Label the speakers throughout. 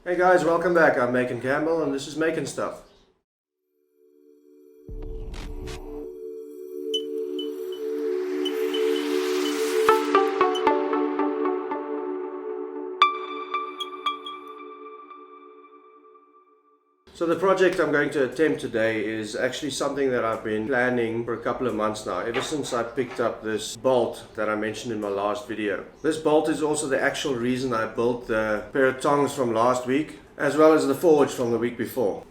Speaker 1: Hey guys, welcome back. I'm Macon Campbell and this is maconSTUFF. So the project I'm going to attempt today is actually something that I've been planning for a couple of months now, ever since I picked up this bolt that I mentioned in my last video. This bolt is also the actual reason I built the pair of tongs from last week, as well as the forge from the week before.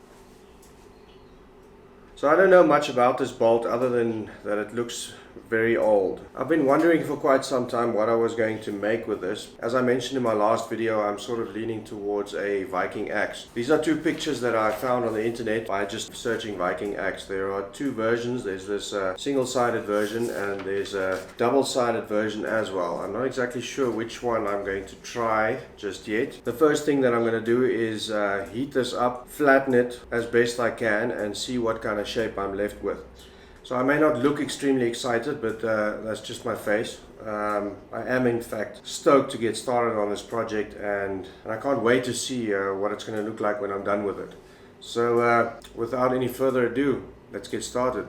Speaker 1: So I don't know much about this bolt other than that it looks very old. I've been wondering for quite some time what I was going to make with this. As I mentioned in my last video, I'm sort of leaning towards a Viking axe. These are two pictures that I found on the internet by just searching Viking axe. There are two versions. There's this single-sided version and there's a double-sided version as well. I'm not exactly sure which one I'm going to try just yet. The first thing that I'm going to do is heat this up, flatten it as best I can and see what kind of shape I'm left with. So I may not look extremely excited, but that's just my face. I am in fact stoked to get started on this project, and I can't wait to see what it's going to look like when I'm done with it. So without any further ado, let's get started.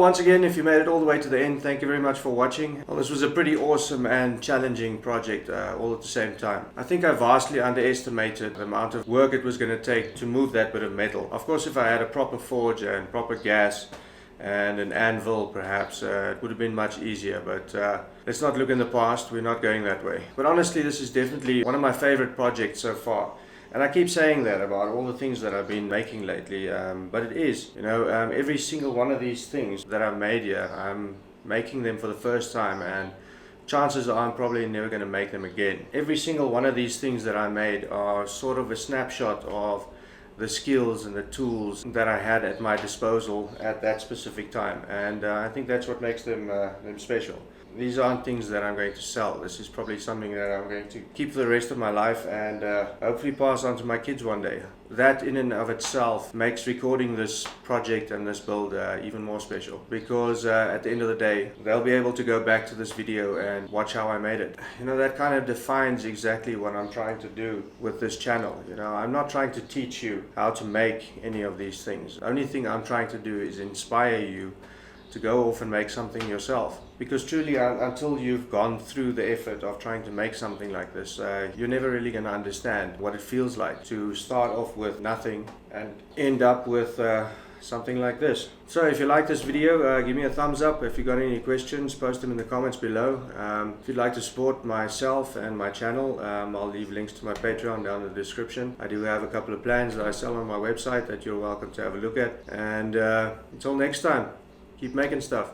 Speaker 1: once again, if you made it all the way to the end, thank you very much for watching. Well, this was a pretty awesome and challenging project all at the same time. I think I vastly underestimated the amount of work it was going to take to move that bit of metal. Of course, if I had a proper forge and proper gas and an anvil perhaps, it would have been much easier, but let's not look in the past. We're not going that way. But honestly, this is definitely one of my favorite projects so far. And I keep saying that about all the things that I've been making lately, but it is, you know, every single one of these things that I've made here, I'm making them for the first time, and chances are I'm probably never going to make them again. Every single one of these things that I made are sort of a snapshot of the skills and the tools that I had at my disposal at that specific time, and I think that's what makes them special. These aren't things that I'm going to sell. This is probably something that I'm going to keep for the rest of my life and hopefully pass on to my kids one day. That in and of itself makes recording this project and this build even more special, because at the end of the day they'll be able to go back to this video and watch how I made it. You know, that kind of defines exactly what I'm trying to do with this channel. You know, I'm not trying to teach you how to make any of these things. The only thing I'm trying to do is inspire you to go off and make something yourself, because truly until you've gone through the effort of trying to make something like this, you're never really going to understand what it feels like to start off with nothing and end up with something like this. So if you like this video, give me a thumbs up. If you got any questions, post them in the comments below. If you'd like to support myself and my channel, I'll leave links to my Patreon down in the description. I do have a couple of plans that I sell on my website that you're welcome to have a look at, and until next time, keep making stuff.